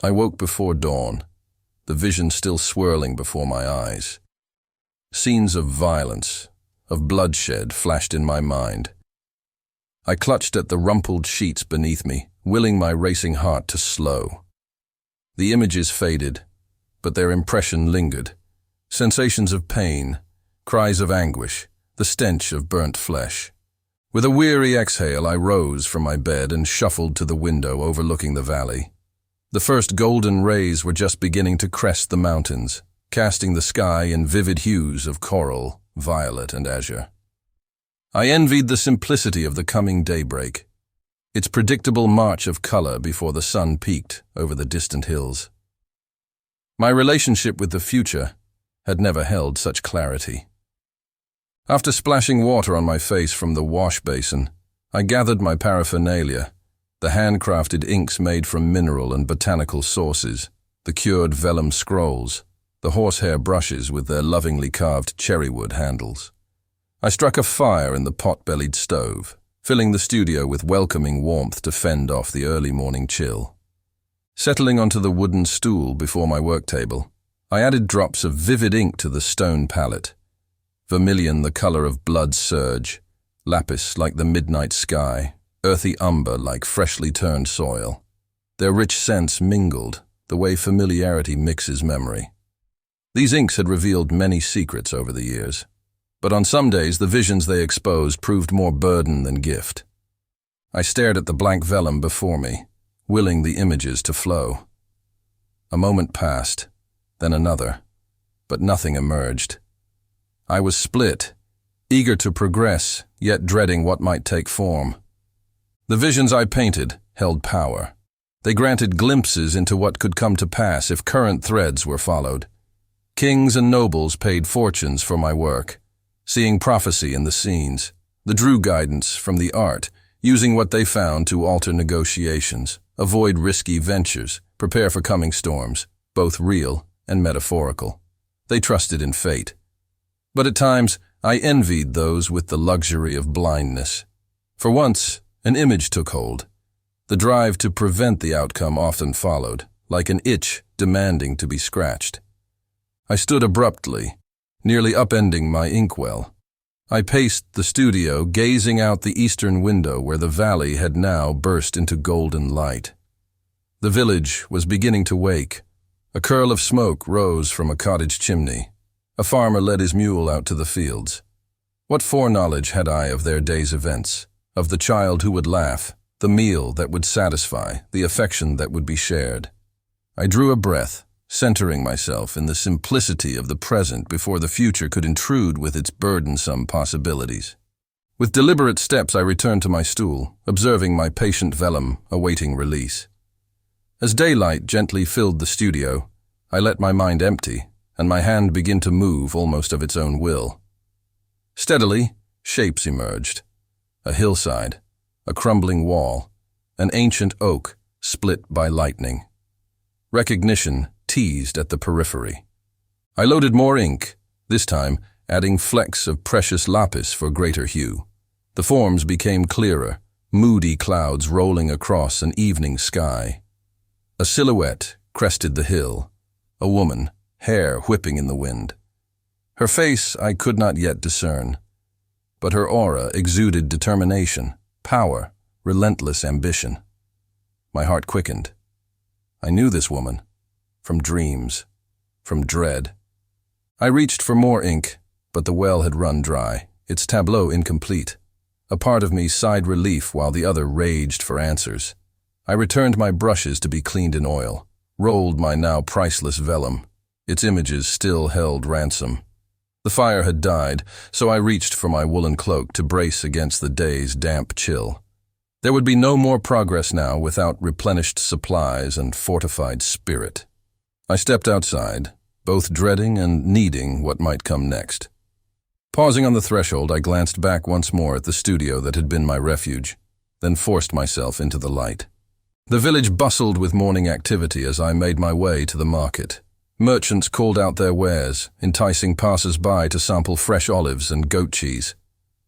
I woke before dawn, the vision still swirling before my eyes. Scenes of violence, of bloodshed flashed in my mind. I clutched at the rumpled sheets beneath me, willing my racing heart to slow. The images faded, but their impression lingered. Sensations of pain, cries of anguish, the stench of burnt flesh. With a weary exhale, I rose from my bed and shuffled to the window overlooking the valley. The first golden rays were just beginning to crest the mountains, casting the sky in vivid hues of coral, violet, and azure. I envied the simplicity of the coming daybreak, its predictable march of color before the sun peaked over the distant hills. My relationship with the future had never held such clarity. After splashing water on my face from the wash basin, I gathered my paraphernalia, the handcrafted inks made from mineral and botanical sources, the cured vellum scrolls, the horsehair brushes with their lovingly carved cherrywood handles. I struck a fire in the pot-bellied stove, filling the studio with welcoming warmth to fend off the early morning chill. Settling onto the wooden stool before my work table, I added drops of vivid ink to the stone palette. Vermilion the color of blood's surge, lapis like the midnight sky, earthy umber like freshly turned soil. Their rich scents mingled, the way familiarity mixes memory. These inks had revealed many secrets over the years, but on some days the visions they exposed proved more burden than gift. I stared at the blank vellum before me, willing the images to flow. A moment passed, then another, but nothing emerged. I was split, eager to progress, yet dreading what might take form. The visions I painted held power. They granted glimpses into what could come to pass if current threads were followed. Kings and nobles paid fortunes for my work, seeing prophecy in the scenes. The drew guidance from the art, using what they found to alter negotiations, avoid risky ventures, prepare for coming storms, both real and metaphorical. They trusted in fate. But at times, I envied those with the luxury of blindness. For once, an image took hold. The drive to prevent the outcome often followed, like an itch demanding to be scratched. I stood abruptly, nearly upending my inkwell. I paced the studio, gazing out the eastern window where the valley had now burst into golden light. The village was beginning to wake. A curl of smoke rose from a cottage chimney. A farmer led his mule out to the fields. What foreknowledge had I of their day's events, of the child who would laugh, the meal that would satisfy, the affection that would be shared? I drew a breath, centering myself in the simplicity of the present before the future could intrude with its burdensome possibilities. With deliberate steps I returned to my stool, observing my patient vellum awaiting release. As daylight gently filled the studio, I let my mind empty, and my hand begin to move almost of its own will. Steadily, shapes emerged. A hillside, a crumbling wall, an ancient oak split by lightning. Recognition teased at the periphery. I loaded more ink, this time adding flecks of precious lapis for greater hue. The forms became clearer, moody clouds rolling across an evening sky. A silhouette crested the hill, a woman, hair whipping in the wind. Her face I could not yet discern, but her aura exuded determination, power, relentless ambition. My heart quickened. I knew this woman, from dreams, from dread. I reached for more ink, but the well had run dry, its tableau incomplete. A part of me sighed relief while the other raged for answers. I returned my brushes to be cleaned in oil, rolled my now priceless vellum. Its images still held ransom. The fire had died, so I reached for my woolen cloak to brace against the day's damp chill. There would be no more progress now without replenished supplies and fortified spirit. I stepped outside, both dreading and needing what might come next. Pausing on the threshold, I glanced back once more at the studio that had been my refuge, then forced myself into the light. The village bustled with morning activity as I made my way to the market. Merchants called out their wares, enticing passers-by to sample fresh olives and goat cheese.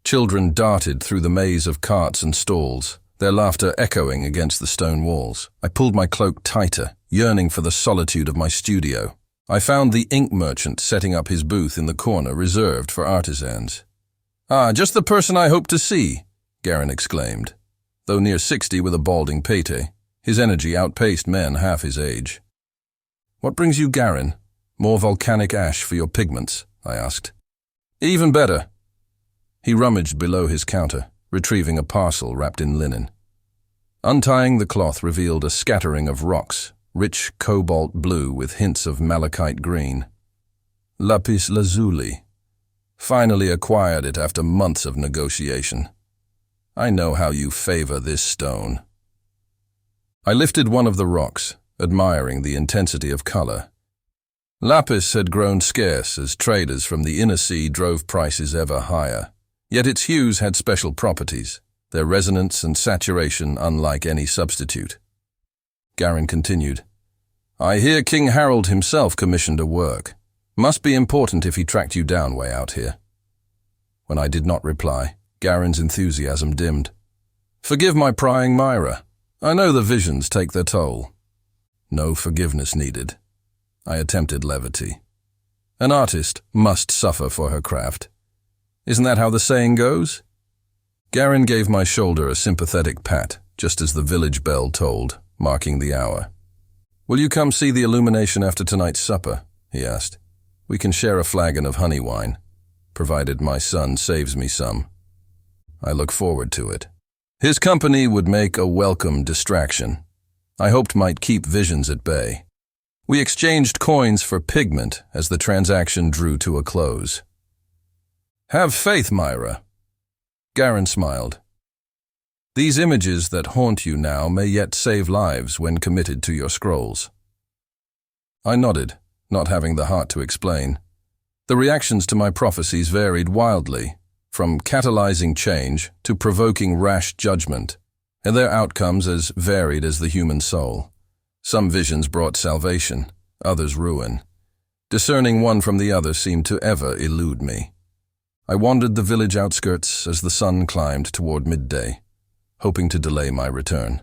Children darted through the maze of carts and stalls, their laughter echoing against the stone walls. I pulled my cloak tighter, yearning for the solitude of my studio. I found the ink merchant setting up his booth in the corner reserved for artisans. "Ah, just the person I hoped to see," Garin exclaimed. Though near 60 with a balding pate, his energy outpaced men half his age. "What brings you, Garin? More volcanic ash for your pigments?" I asked. "Even better." He rummaged below his counter, retrieving a parcel wrapped in linen. Untying the cloth revealed a scattering of rocks, rich cobalt blue with hints of malachite green. Lapis lazuli. Finally acquired it after months of negotiation. I know how you favor this stone. I lifted one of the rocks, admiring the intensity of color. Lapis had grown scarce as traders from the inner sea drove prices ever higher, yet its hues had special properties, their resonance and saturation unlike any substitute. Garin continued, "I hear King Harold himself commissioned a work. Must be important if he tracked you down way out here." When I did not reply, Garin's enthusiasm dimmed. "Forgive my prying, Myra. I know the visions take their toll." "No forgiveness needed." I attempted levity. "An artist must suffer for her craft. Isn't that how the saying goes?" Garin gave my shoulder a sympathetic pat, just as the village bell tolled, marking the hour. "Will you come see the illumination after tonight's supper?" he asked. "We can share a flagon of honey wine, provided my son saves me some." I look forward to it. His company would make a welcome distraction. I hoped might keep visions at bay. We exchanged coins for pigment as the transaction drew to a close. "Have faith, Myra." Garin smiled. "These images that haunt you now may yet save lives when committed to your scrolls." I nodded, not having the heart to explain. The reactions to my prophecies varied wildly, from catalyzing change to provoking rash judgment, and their outcomes as varied as the human soul. Some visions brought salvation, others ruin. Discerning one from the other seemed to ever elude me. I wandered the village outskirts as the sun climbed toward midday, hoping to delay my return.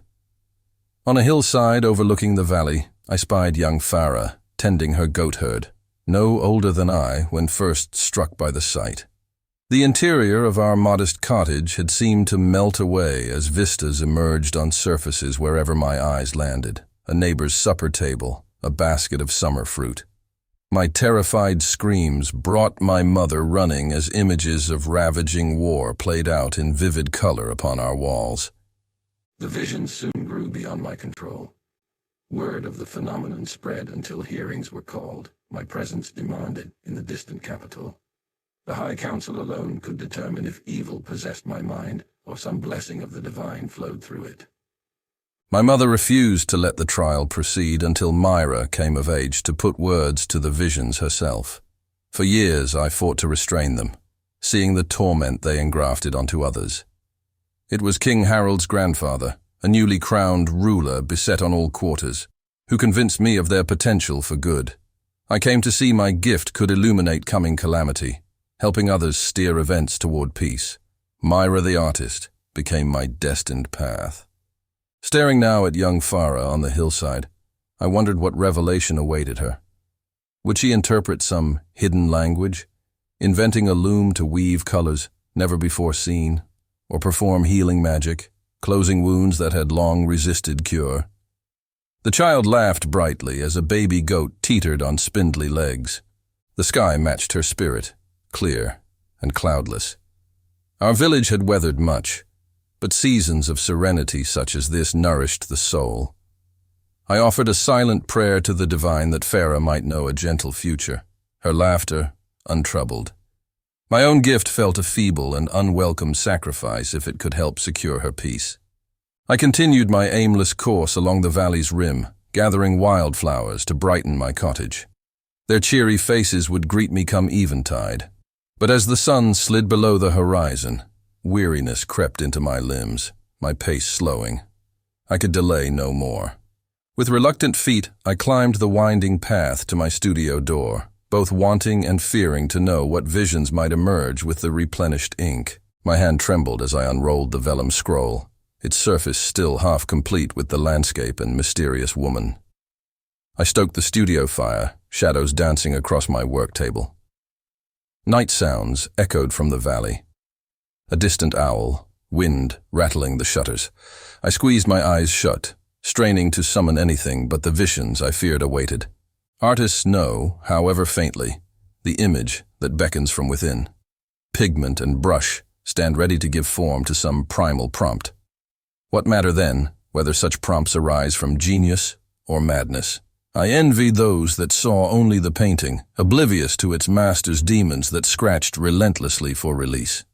On a hillside overlooking the valley, I spied young Farah tending her goat herd, no older than I when first struck by the sight. The interior of our modest cottage had seemed to melt away as vistas emerged on surfaces wherever my eyes landed. A neighbor's supper table, a basket of summer fruit. My terrified screams brought my mother running as images of ravaging war played out in vivid color upon our walls. The vision soon grew beyond my control. Word of the phenomenon spread until hearings were called, my presence demanded in the distant capital. The High Council alone could determine if evil possessed my mind or some blessing of the divine flowed through it. My mother refused to let the trial proceed until Myra came of age to put words to the visions herself. For years I fought to restrain them, seeing the torment they engrafted onto others. It was King Harold's grandfather, a newly crowned ruler beset on all quarters, who convinced me of their potential for good. I came to see my gift could illuminate coming calamity, helping others steer events toward peace. Myra the artist became my destined path. Staring now at young Farah on the hillside, I wondered what revelation awaited her. Would she interpret some hidden language, inventing a loom to weave colors never before seen, or perform healing magic, closing wounds that had long resisted cure? The child laughed brightly as a baby goat teetered on spindly legs. The sky matched her spirit, clear and cloudless. Our village had weathered much, but seasons of serenity such as this nourished the soul. I offered a silent prayer to the divine that Farah might know a gentle future, her laughter untroubled. My own gift felt a feeble and unwelcome sacrifice if it could help secure her peace. I continued my aimless course along the valley's rim, gathering wildflowers to brighten my cottage. Their cheery faces would greet me come eventide, but as the sun slid below the horizon, weariness crept into my limbs, my pace slowing. I could delay no more. With reluctant feet, I climbed the winding path to my studio door, both wanting and fearing to know what visions might emerge with the replenished ink. My hand trembled as I unrolled the vellum scroll, its surface still half complete with the landscape and mysterious woman. I stoked the studio fire, shadows dancing across my work table. Night sounds echoed from the valley. A distant owl, wind rattling the shutters. I squeezed my eyes shut, straining to summon anything but the visions I feared awaited. Artists know, however faintly, the image that beckons from within. Pigment and brush stand ready to give form to some primal prompt. What matter then, whether such prompts arise from genius or madness? I envied those that saw only the painting, oblivious to its master's demons that scratched relentlessly for release.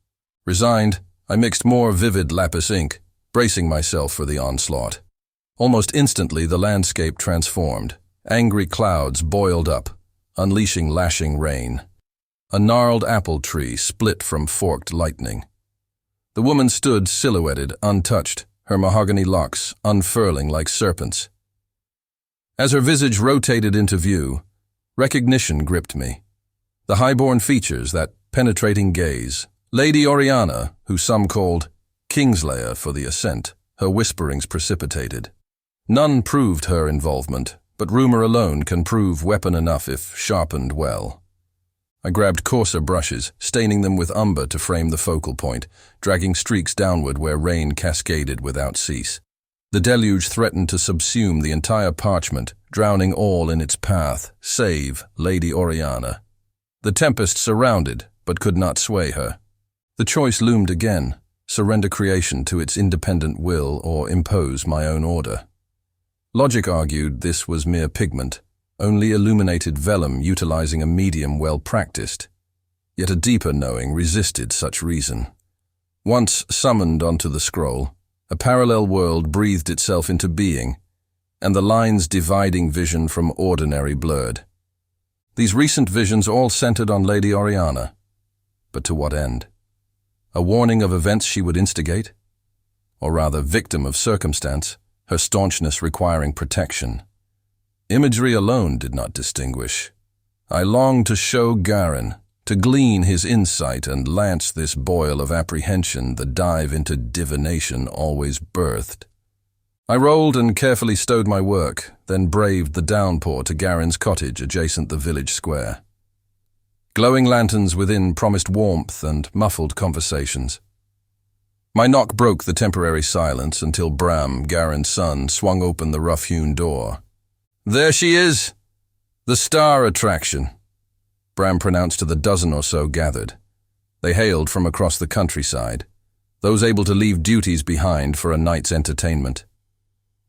Resigned, I mixed more vivid lapis ink, bracing myself for the onslaught. Almost instantly the landscape transformed. Angry clouds boiled up, unleashing lashing rain. A gnarled apple tree split from forked lightning. The woman stood silhouetted, untouched, her mahogany locks unfurling like serpents. As her visage rotated into view, recognition gripped me. The high-born features, that penetrating gaze. Lady Oriana, who some called Kingslayer for the ascent, her whisperings precipitated. None proved her involvement, but rumor alone can prove weapon enough if sharpened well. I grabbed coarser brushes, staining them with umber to frame the focal point, dragging streaks downward where rain cascaded without cease. The deluge threatened to subsume the entire parchment, drowning all in its path, save Lady Oriana. The tempest surrounded, but could not sway her. The choice loomed again: surrender creation to its independent will or impose my own order. Logic argued this was mere pigment, only illuminated vellum utilizing a medium well practiced. Yet a deeper knowing resisted such reason. Once summoned onto the scroll, a parallel world breathed itself into being, and the lines dividing vision from ordinary blurred. These recent visions all centered on Lady Oriana. But to what end? A warning of events she would instigate? Or rather, victim of circumstance, her staunchness requiring protection. Imagery alone did not distinguish. I longed to show Garin, to glean his insight and lance this boil of apprehension the dive into divination always birthed. I rolled and carefully stowed my work, then braved the downpour to Garin's cottage adjacent the village square. Glowing lanterns within promised warmth and muffled conversations. My knock broke the temporary silence until Bram, Garin's son, swung open the rough-hewn door. "There she is! The star attraction," Bram pronounced to the dozen or so gathered. They hailed from across the countryside, those able to leave duties behind for a night's entertainment.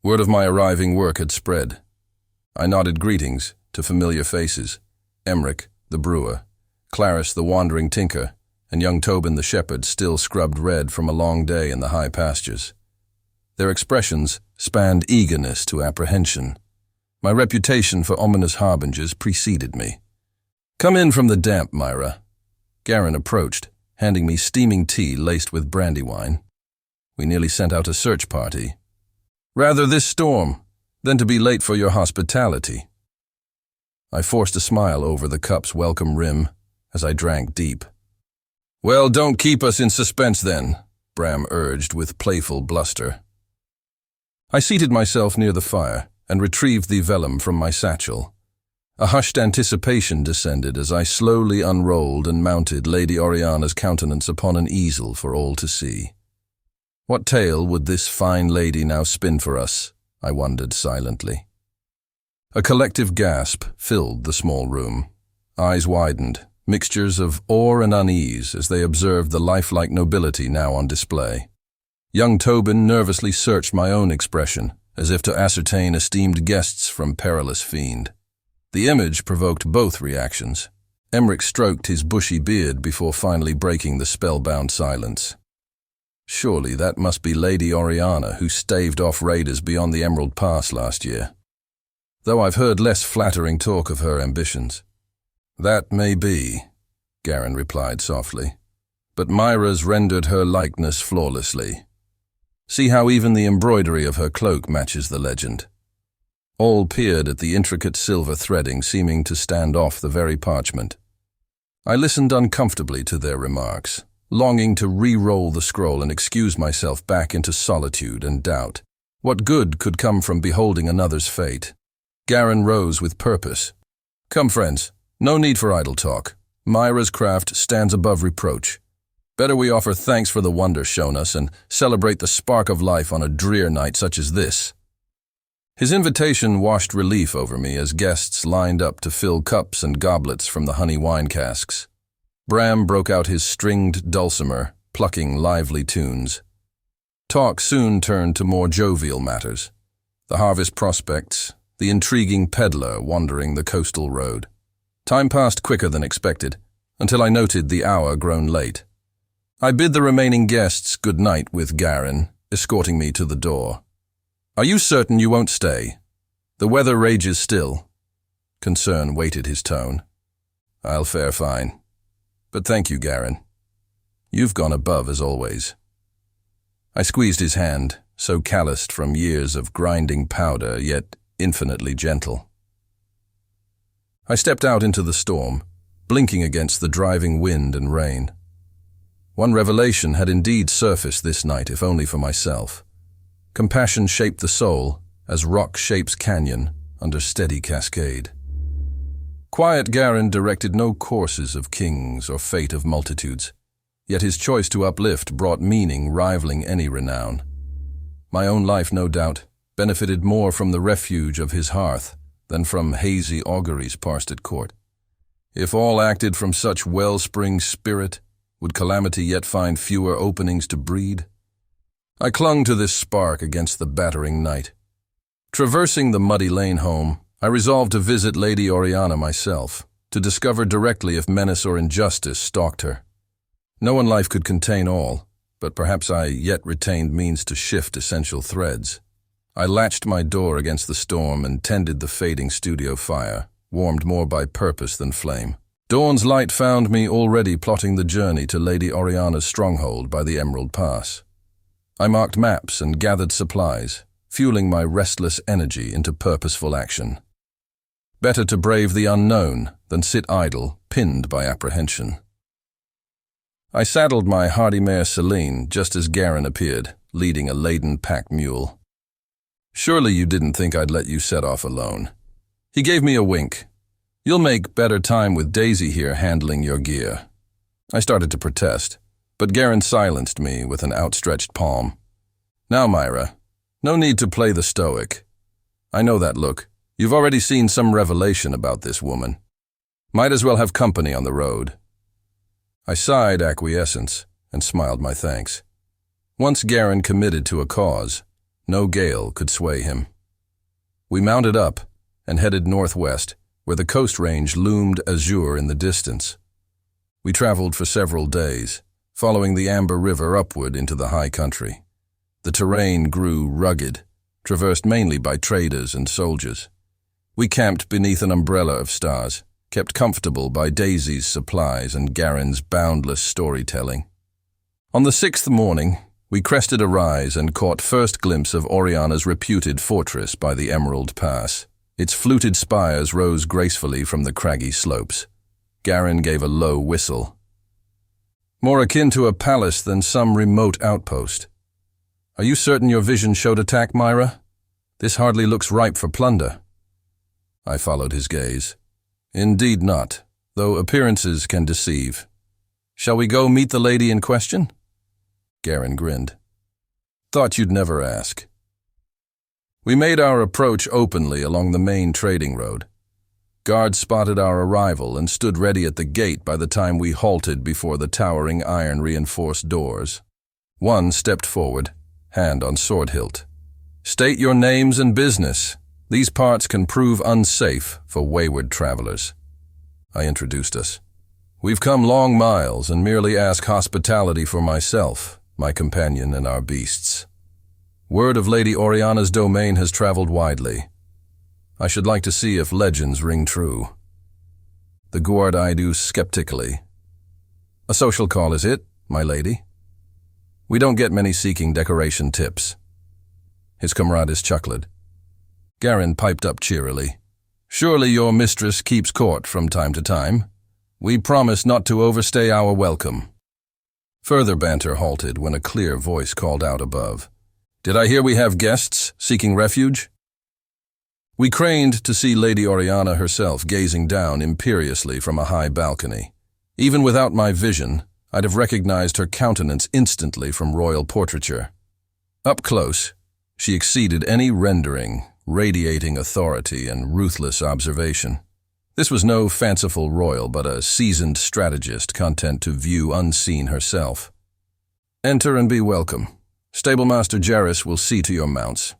Word of my arriving work had spread. I nodded greetings to familiar faces: Emmerich, the brewer, Clarice, the wandering tinker, and young Tobin the shepherd, still scrubbed red from a long day in the high pastures. Their expressions spanned eagerness to apprehension. My reputation for ominous harbingers preceded me. "Come in from the damp, Myra." Garin approached, handing me steaming tea laced with brandy wine. "We nearly sent out a search party. Rather this storm than to be late for your hospitality." I forced a smile over the cup's welcome rim as I drank deep. "Well, don't keep us in suspense then," Bram urged with playful bluster. I seated myself near the fire and retrieved the vellum from my satchel. A hushed anticipation descended as I slowly unrolled and mounted Lady Oriana's countenance upon an easel for all to see. What tale would this fine lady now spin for us? I wondered silently. A collective gasp filled the small room. Eyes widened, mixtures of awe and unease as they observed the lifelike nobility now on display. Young Tobin nervously searched my own expression, as if to ascertain esteemed guests from perilous fiend. The image provoked both reactions. Emmerich stroked his bushy beard before finally breaking the spellbound silence. Surely that must be Lady Oriana, who staved off raiders beyond the Emerald Pass last year. Though I've heard less flattering talk of her ambitions. "That may be," Garin replied softly, "but Myra's rendered her likeness flawlessly. See how even the embroidery of her cloak matches the legend." All peered at the intricate silver threading seeming to stand off the very parchment. I listened uncomfortably to their remarks, longing to re-roll the scroll and excuse myself back into solitude and doubt. What good could come from beholding another's fate? Garin rose with purpose. Come, friends, no need for idle talk. Myra's craft stands above reproach. Better we offer thanks for the wonder shown us and celebrate the spark of life on a drear night such as this. His invitation washed relief over me as guests lined up to fill cups and goblets from the honey wine casks. Bram broke out his stringed dulcimer, plucking lively tunes. Talk soon turned to more jovial matters. The harvest prospects, the intriguing peddler wandering the coastal road. Time passed quicker than expected, until I noted the hour grown late. I bid the remaining guests good night with Garin, escorting me to the door. Are you certain you won't stay? The weather rages still. Concern weighted his tone. I'll fare fine. But thank you, Garin. You've gone above as always. I squeezed his hand, so calloused from years of grinding powder, yet infinitely gentle. I stepped out into the storm, blinking against the driving wind and rain. One revelation had indeed surfaced this night, if only for myself. Compassion shaped the soul, as rock shapes canyon under steady cascade. Quiet Garin directed no courses of kings or fate of multitudes, yet his choice to uplift brought meaning rivaling any renown. My own life, no doubt, benefited more from the refuge of his hearth than from hazy auguries parsed at court. If all acted from such wellspring spirit, would calamity yet find fewer openings to breed? I clung to this spark against the battering night. Traversing the muddy lane home, I resolved to visit Lady Oriana myself, to discover directly if menace or injustice stalked her. No one life could contain all, but perhaps I yet retained means to shift essential threads. I latched my door against the storm and tended the fading studio fire, warmed more by purpose than flame. Dawn's light found me already plotting the journey to Lady Oriana's stronghold by the Emerald Pass. I marked maps and gathered supplies, fueling my restless energy into purposeful action. Better to brave the unknown than sit idle, pinned by apprehension. I saddled my hardy mare Celine just as Garin appeared, leading a laden pack mule. Surely you didn't think I'd let you set off alone. He gave me a wink. You'll make better time with Daisy here handling your gear. I started to protest, but Garin silenced me with an outstretched palm. Now, Myra, no need to play the stoic. I know that look. You've already seen some revelation about this woman. Might as well have company on the road. I sighed acquiescence and smiled my thanks. Once Garin committed to a cause, no gale could sway him. We mounted up and headed northwest, where the coast range loomed azure in the distance. We traveled for several days, following the Amber River upward into the high country. The terrain grew rugged, traversed mainly by traders and soldiers. We camped beneath an umbrella of stars, kept comfortable by Daisy's supplies and Garin's boundless storytelling. On the 6th morning, we crested a rise and caught first glimpse of Oriana's reputed fortress by the Emerald Pass. Its fluted spires rose gracefully from the craggy slopes. Garin gave a low whistle. More akin to a palace than some remote outpost. Are you certain your vision showed attack, Myra? This hardly looks ripe for plunder. I followed his gaze. Indeed not, though appearances can deceive. Shall we go meet the lady in question? Garin grinned. Thought you'd never ask. We made our approach openly along the main trading road. Guards spotted our arrival and stood ready at the gate by the time we halted before the towering iron-reinforced doors. One stepped forward, hand on sword hilt. State your names and business. These parts can prove unsafe for wayward travelers. I introduced us. We've come long miles and merely ask hospitality for myself, my companion, and our beasts. Word of Lady Oriana's domain has traveled widely. I should like to see if legends ring true. The guard eyed us skeptically. A social call, is it, my lady? We don't get many seeking decoration tips. His comrades chuckled. Garin piped up cheerily. Surely your mistress keeps court from time to time. We promise not to overstay our welcome. Further banter halted when a clear voice called out above. Did I hear we have guests seeking refuge? We craned to see Lady Oriana herself gazing down imperiously from a high balcony. Even without my vision, I'd have recognized her countenance instantly from royal portraiture. Up close, she exceeded any rendering, radiating authority and ruthless observation. This was no fanciful royal, but a seasoned strategist content to view unseen herself. "Enter and be welcome. Stablemaster Jarrus will see to your mounts."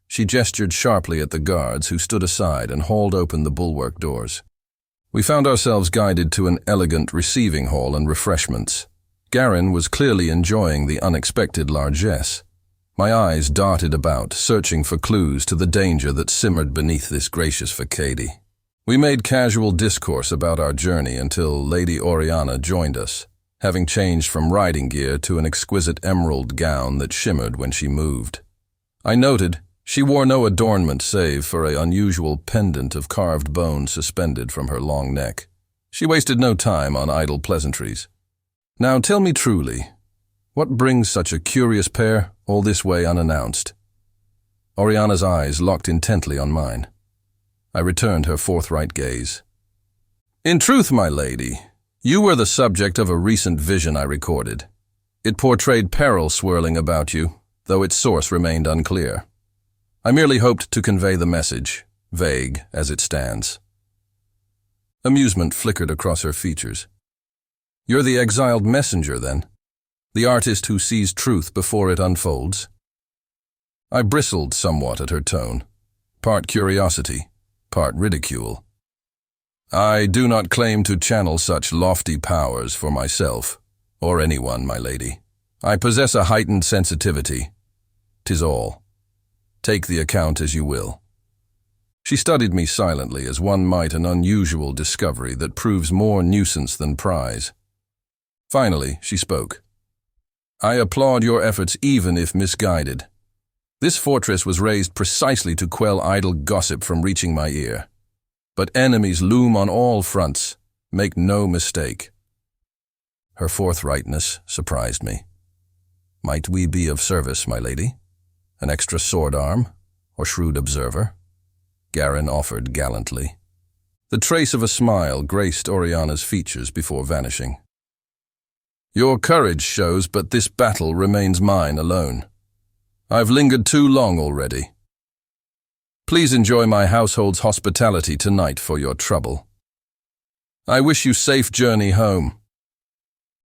She gestured sharply at the guards who stood aside and hauled open the bulwark doors. We found ourselves guided to an elegant receiving hall and refreshments. Garin was clearly enjoying the unexpected largesse. My eyes darted about, searching for clues to the danger that simmered beneath this gracious facade. We made casual discourse about our journey until Lady Oriana joined us, having changed from riding gear to an exquisite emerald gown that shimmered when she moved. I noted she wore no adornment save for an unusual pendant of carved bone suspended from her long neck. She wasted no time on idle pleasantries. "Now tell me truly, what brings such a curious pair all this way unannounced?" Oriana's eyes locked intently on mine. I returned her forthright gaze. "In truth, my lady, you were the subject of a recent vision I recorded. It portrayed peril swirling about you, though its source remained unclear. I merely hoped to convey the message, vague as it stands." Amusement flickered across her features. "You're the exiled messenger, then? The artist who sees truth before it unfolds?" I bristled somewhat at her tone, part curiosity, part ridicule. "I do not claim to channel such lofty powers for myself, or anyone, my lady. I possess a heightened sensitivity. 'Tis all. Take the account as you will." She studied me silently, as one might an unusual discovery that proves more nuisance than prize. Finally, she spoke. "I applaud your efforts even if misguided. This fortress was raised precisely to quell idle gossip from reaching my ear. But enemies loom on all fronts, make no mistake." Her forthrightness surprised me. "Might we be of service, my lady? An extra sword arm, or shrewd observer?" Garin offered gallantly. The trace of a smile graced Oriana's features before vanishing. "Your courage shows, but this battle remains mine alone. I've lingered too long already. Please enjoy my household's hospitality tonight for your trouble. I wish you safe journey home."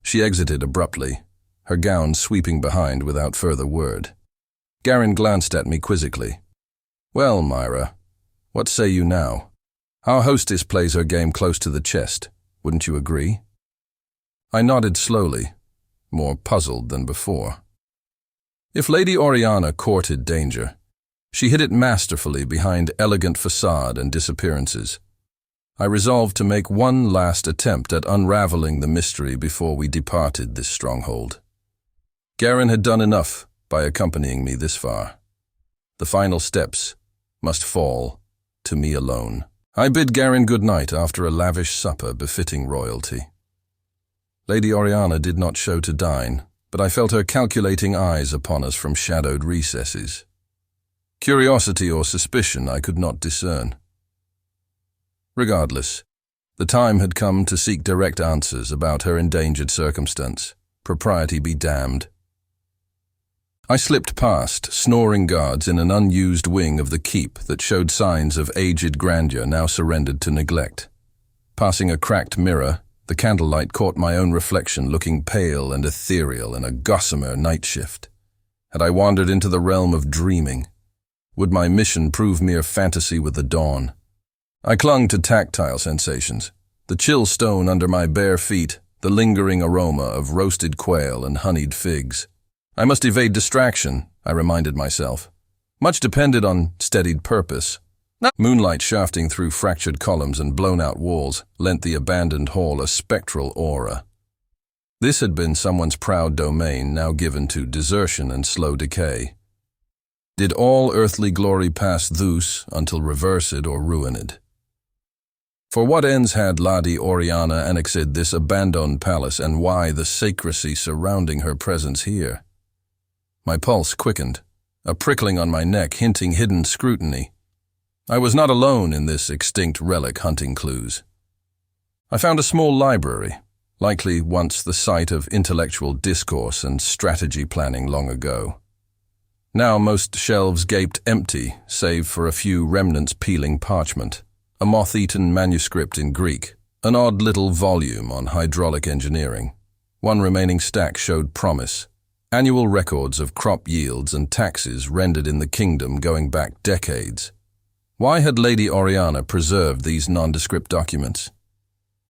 She exited abruptly, her gown sweeping behind without further word. Garin glanced at me quizzically. "Well, Myra, what say you now? Our hostess plays her game close to the chest, wouldn't you agree?" I nodded slowly, more puzzled than before. If Lady Oriana courted danger, she hid it masterfully behind elegant facade and disappearances. I resolved to make one last attempt at unraveling the mystery before we departed this stronghold. Garin had done enough by accompanying me this far. The final steps must fall to me alone. I bid Garin good night after a lavish supper befitting royalty. Lady Oriana did not show to dine, but I felt her calculating eyes upon us from shadowed recesses. Curiosity or suspicion I could not discern. Regardless, the time had come to seek direct answers about her endangered circumstance. Propriety be damned. I slipped past snoring guards in an unused wing of the keep that showed signs of aged grandeur now surrendered to neglect. Passing a cracked mirror, the candlelight caught my own reflection looking pale and ethereal in a gossamer night shift. Had I wandered into the realm of dreaming? Would my mission prove mere fantasy with the dawn? I clung to tactile sensations, the chill stone under my bare feet, the lingering aroma of roasted quail and honeyed figs. I must evade distraction, I reminded myself. Much depended on steadied purpose. Moonlight shafting through fractured columns and blown-out walls lent the abandoned hall a spectral aura. This had been someone's proud domain, now given to desertion and slow decay. Did all earthly glory pass thus until reversed or ruined? For what ends had Lady Oriana annexed this abandoned palace, and why the secrecy surrounding her presence here? My pulse quickened, a prickling on my neck hinting hidden scrutiny. I was not alone in this extinct relic hunting clues. I found a small library, likely once the site of intellectual discourse and strategy planning long ago. Now most shelves gaped empty, save for a few remnants peeling parchment, a moth-eaten manuscript in Greek, an odd little volume on hydraulic engineering. One remaining stack showed promise, annual records of crop yields and taxes rendered in the kingdom going back decades. Why had Lady Oriana preserved these nondescript documents?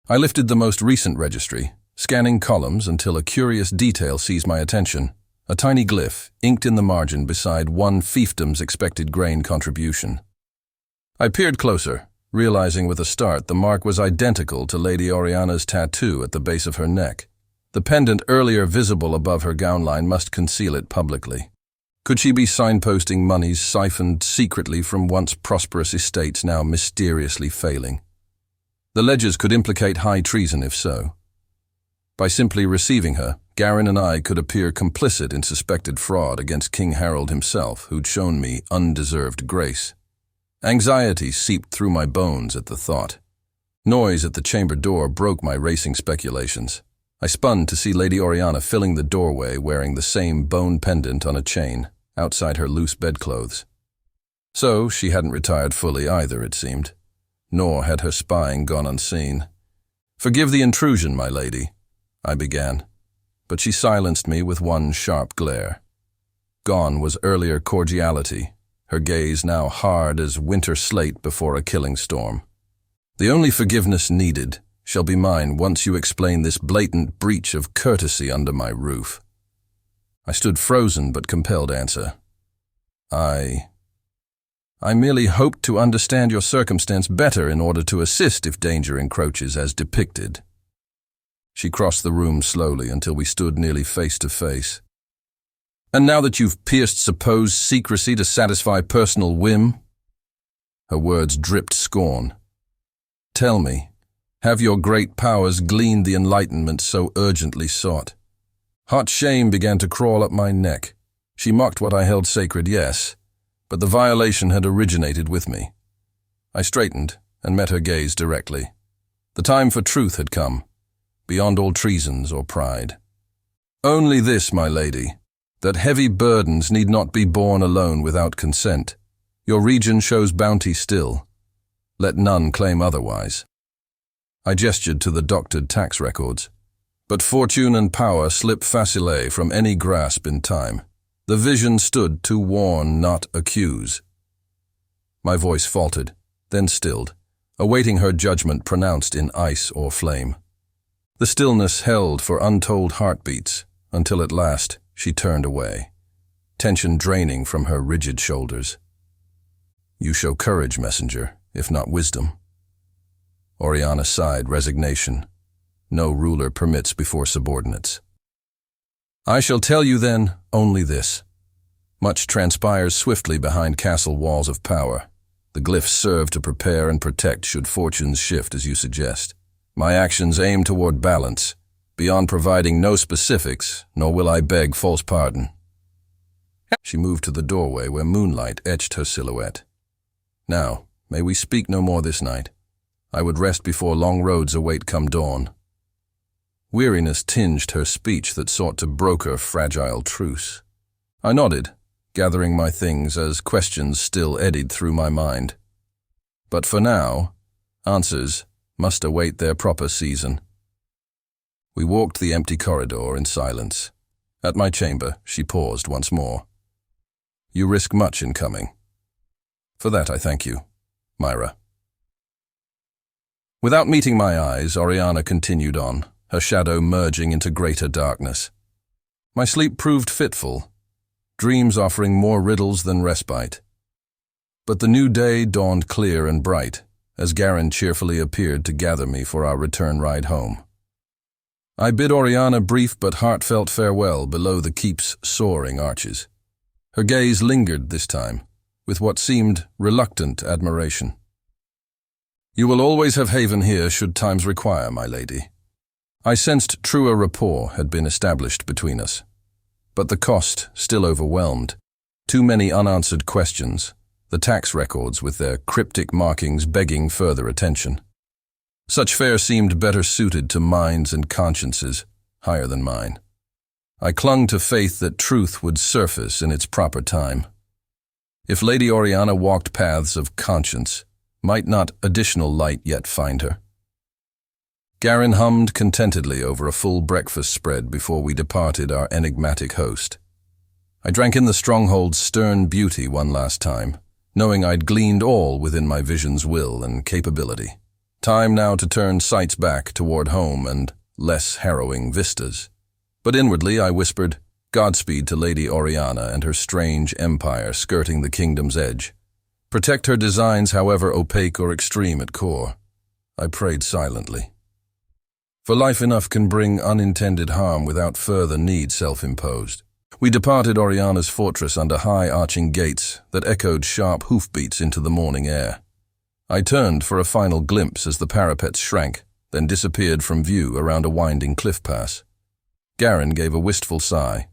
I lifted the most recent registry, scanning columns until a curious detail seized my attention, a tiny glyph inked in the margin beside one fiefdom's expected grain contribution. I peered closer, realizing with a start the mark was identical to Lady Oriana's tattoo at the base of her neck. The pendant earlier visible above her gown line must conceal it publicly. Could she be signposting monies siphoned secretly from once prosperous estates now mysteriously failing? The ledgers could implicate high treason if so. By simply receiving her, Garin and I could appear complicit in suspected fraud against King Harold himself, who'd shown me undeserved grace. Anxiety seeped through my bones at the thought. Noise at the chamber door broke my racing speculations. I spun to see Lady Oriana filling the doorway wearing the same bone pendant on a chain, outside her loose bedclothes. So she hadn't retired fully either, it seemed. Nor had her spying gone unseen. "Forgive the intrusion, my lady," I began, but she silenced me with one sharp glare. Gone was earlier cordiality, her gaze now hard as winter slate before a killing storm. "The only forgiveness needed shall be mine once you explain this blatant breach of courtesy under my roof." I stood frozen but compelled answer. I merely hoped to understand your circumstance better in order to assist if danger encroaches as depicted." She crossed the room slowly until we stood nearly face to face. "And now that you've pierced supposed secrecy to satisfy personal whim?" Her words dripped scorn. "Tell me, have your great powers gleaned the enlightenment so urgently sought?" Hot shame began to crawl up my neck. She mocked what I held sacred, yes, but the violation had originated with me. I straightened and met her gaze directly. The time for truth had come, beyond all treasons or pride. "Only this, my lady, that heavy burdens need not be borne alone without consent. Your region shows bounty still. Let none claim otherwise." I gestured to the doctored tax records. But fortune and power slip facile from any grasp in time. The vision stood to warn, not accuse. My voice faltered, then stilled, awaiting her judgment pronounced in ice or flame. The stillness held for untold heartbeats, until at last she turned away, tension draining from her rigid shoulders. "You show courage, messenger, if not wisdom." Oriana sighed resignation. No ruler permits before subordinates. "I shall tell you then only this. Much transpires swiftly behind castle walls of power. The glyphs serve to prepare and protect should fortunes shift as you suggest. My actions aim toward balance, beyond providing no specifics, nor will I beg false pardon." She moved to the doorway where moonlight etched her silhouette. "Now, may we speak no more this night. I would rest before long roads await come dawn." Weariness tinged her speech that sought to broker fragile truce. I nodded, gathering my things as questions still eddied through my mind. But for now, answers must await their proper season. We walked the empty corridor in silence. At my chamber, she paused once more. "You risk much in coming. For that I thank you, Myra." Without meeting my eyes, Oriana continued on, her shadow merging into greater darkness. My sleep proved fitful, dreams offering more riddles than respite. But the new day dawned clear and bright, as Garin cheerfully appeared to gather me for our return ride home. I bid Oriana brief but heartfelt farewell below the keep's soaring arches. Her gaze lingered this time, with what seemed reluctant admiration. "You will always have haven here should times require, my lady." I sensed truer rapport had been established between us. But the cost still overwhelmed. Too many unanswered questions, the the tax records with their cryptic markings begging further attention. Such fare seemed better suited to minds and consciences higher than mine. I clung to faith that truth would surface in its proper time. If Lady Oriana walked paths of conscience, might not additional light yet find her? Garin hummed contentedly over a full breakfast spread before we departed our enigmatic host. I drank in the stronghold's stern beauty one last time, knowing I'd gleaned all within my vision's will and capability. Time now to turn sights back toward home and less harrowing vistas. But inwardly I whispered, Godspeed to Lady Oriana and her strange empire skirting the kingdom's edge. Protect her designs, however opaque or extreme at core. I prayed silently. For life enough can bring unintended harm without further need self-imposed. We departed Oriana's fortress under high arching gates that echoed sharp hoofbeats into the morning air. I turned for a final glimpse as the parapets shrank, then disappeared from view around a winding cliff pass. Garin gave a wistful sigh.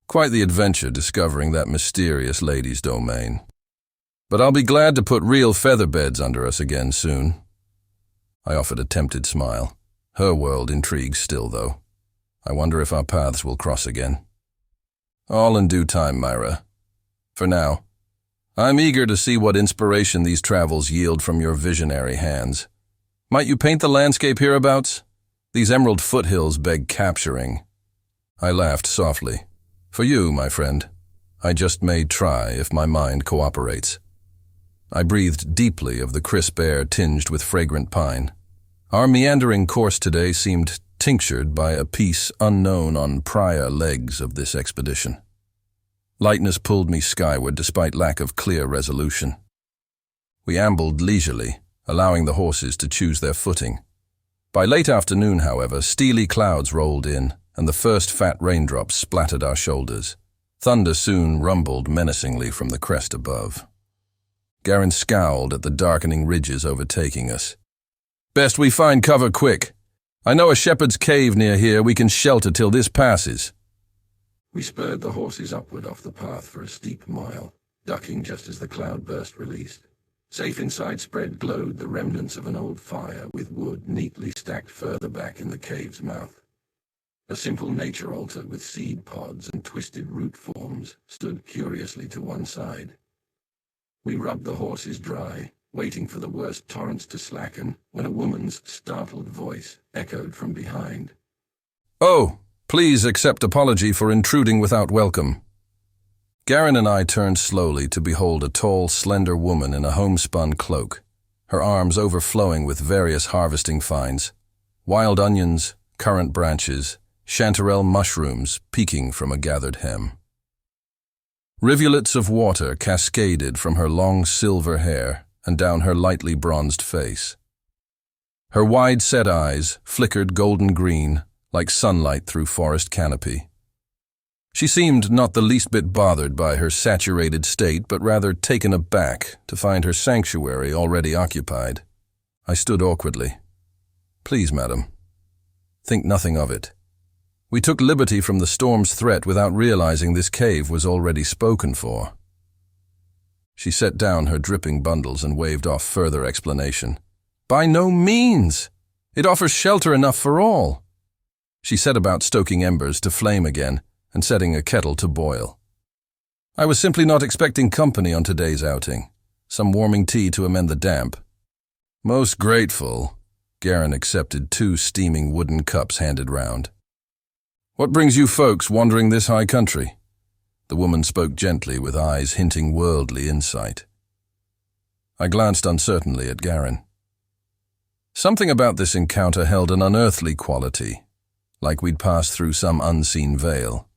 Quite the adventure discovering that mysterious lady's domain. But I'll be glad to put real feather beds under us again soon. I offered a tempted smile. Her world intrigues still, though. I wonder if our paths will cross again. All in due time, Myra. For now, I'm eager to see what inspiration these travels yield from your visionary hands. Might you paint the landscape hereabouts? These emerald foothills beg capturing. I laughed softly. For you, my friend. I just may try if my mind cooperates. I breathed deeply of the crisp air tinged with fragrant pine. Our meandering course today seemed tinctured by a peace unknown on prior legs of this expedition. Lightness pulled me skyward despite lack of clear resolution. We ambled leisurely, allowing the horses to choose their footing. By late afternoon, however, steely clouds rolled in, and the first fat raindrops splattered our shoulders. Thunder soon rumbled menacingly from the crest above. Garin scowled at the darkening ridges overtaking us. Best we find cover quick. I know a shepherd's cave near here we can shelter till this passes. We spurred the horses upward off the path for a steep mile, ducking just as the cloudburst released. Safe inside spread glowed the remnants of an old fire with wood neatly stacked further back in the cave's mouth. A simple nature altar with seed pods and twisted root forms stood curiously to one side. We rubbed the horses dry, waiting for the worst torrents to slacken, when a woman's startled voice echoed from behind. Oh, please accept apology for intruding without welcome. Garin and I turned slowly to behold a tall, slender woman in a homespun cloak, her arms overflowing with various harvesting finds, wild onions, currant branches, chanterelle mushrooms peeking from a gathered hem. Rivulets of water cascaded from her long silver hair and down her lightly bronzed face. Her wide-set eyes flickered golden green like sunlight through forest canopy. She seemed not the least bit bothered by her saturated state, but rather taken aback to find her sanctuary already occupied. I stood awkwardly. Please, madam. Think nothing of it. We took liberty from the storm's threat without realizing this cave was already spoken for. She set down her dripping bundles and waved off further explanation. By no means! It offers shelter enough for all. She set about stoking embers to flame again and setting a kettle to boil. I was simply not expecting company on today's outing. Some warming tea to amend the damp. Most grateful. Garin accepted 2 steaming wooden cups handed round. What brings you folks wandering this high country? The woman spoke gently with eyes hinting worldly insight. I glanced uncertainly at Garin. Something about this encounter held an unearthly quality, like we'd passed through some unseen veil.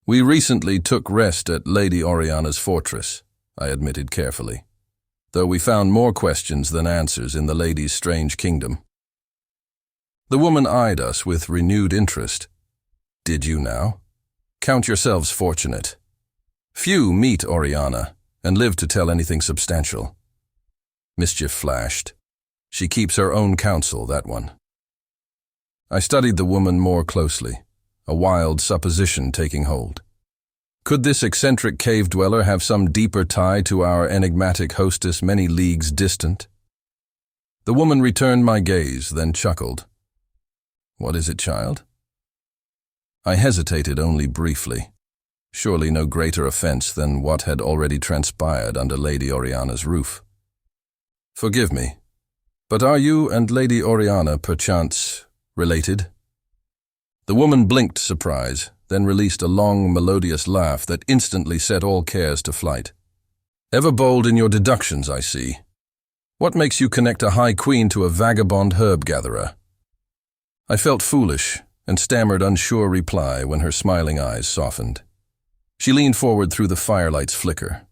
We recently took rest at Lady Oriana's fortress, I admitted carefully, though we found more questions than answers in the lady's strange kingdom. The woman eyed us with renewed interest. Did you now? Count yourselves fortunate. Few meet Oriana and live to tell anything substantial. Mischief flashed. She keeps her own counsel, that one. I studied the woman more closely, a wild supposition taking hold. Could this eccentric cave dweller have some deeper tie to our enigmatic hostess many leagues distant? The woman returned my gaze, then chuckled. "What is it, child?" I hesitated only briefly. Surely no greater offense than what had already transpired under Lady Oriana's roof. "Forgive me, but are you and Lady Oriana perchance related?" The woman blinked surprise, then released a long, melodious laugh that instantly set all cares to flight. "Ever bold in your deductions, I see. What makes you connect a high queen to a vagabond herb-gatherer?" I felt foolish and stammered unsure reply when her smiling eyes softened. She leaned forward through the firelight's flicker.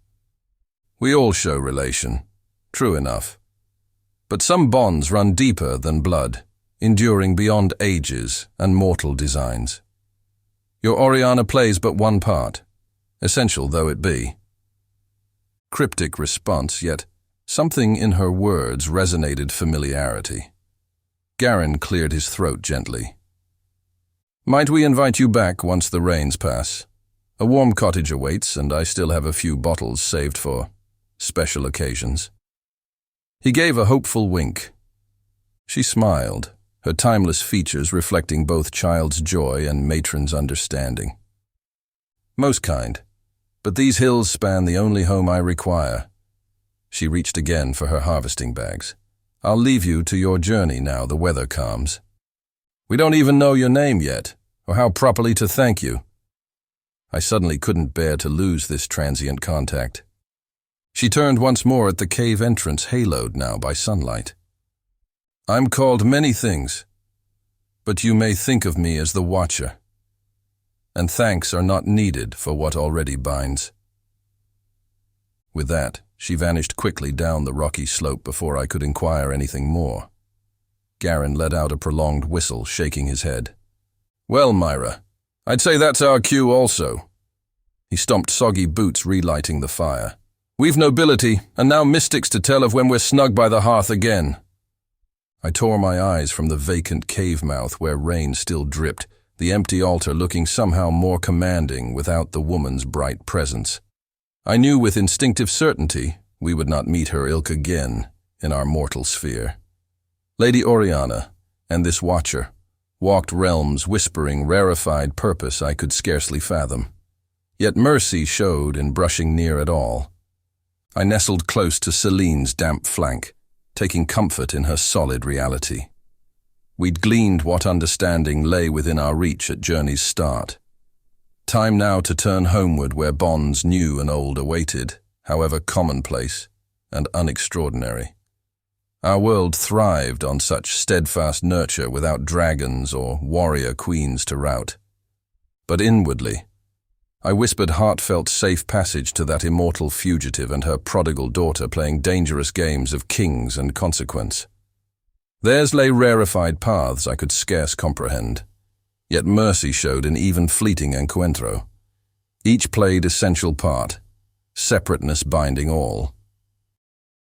"We all show relation, true enough. But some bonds run deeper than blood, enduring beyond ages and mortal designs. Your Oriana plays but one part, essential though it be." Cryptic response, yet something in her words resonated familiarity. Garin cleared his throat gently. "Might we invite you back once the rains pass? A warm cottage awaits, and I still have a few bottles saved for special occasions." He gave a hopeful wink. She smiled, her timeless features reflecting both child's joy and matron's understanding. "Most kind, but these hills span the only home I require." She reached again for her harvesting bags. "I'll leave you to your journey now the weather calms. We don't even know your name yet, or how properly to thank you." I suddenly couldn't bear to lose this transient contact. She turned once more at the cave entrance, haloed now by sunlight. "I'm called many things, but you may think of me as the Watcher, and thanks are not needed for what already binds." With that, she vanished quickly down the rocky slope before I could inquire anything more. Garin let out a prolonged whistle, shaking his head. "Well, Myra, I'd say that's our cue also." He stomped soggy boots, relighting the fire. "We've nobility, and now mystics to tell of when we're snug by the hearth again." I tore my eyes from the vacant cave mouth where rain still dripped, the empty altar looking somehow more commanding without the woman's bright presence. I knew with instinctive certainty we would not meet her ilk again in our mortal sphere. Lady Oriana and this Watcher walked realms whispering rarefied purpose I could scarcely fathom. Yet mercy showed in brushing near at all. I nestled close to Celine's damp flank, taking comfort in her solid reality. We'd gleaned what understanding lay within our reach at journey's start. Time now to turn homeward where bonds new and old awaited, however commonplace and unextraordinary. Our world thrived on such steadfast nurture without dragons or warrior queens to rout. But inwardly, I whispered heartfelt safe passage to that immortal fugitive and her prodigal daughter playing dangerous games of kings and consequence. Theirs lay rarefied paths I could scarce comprehend, yet mercy showed an even fleeting encuentro. Each played essential part, separateness binding all.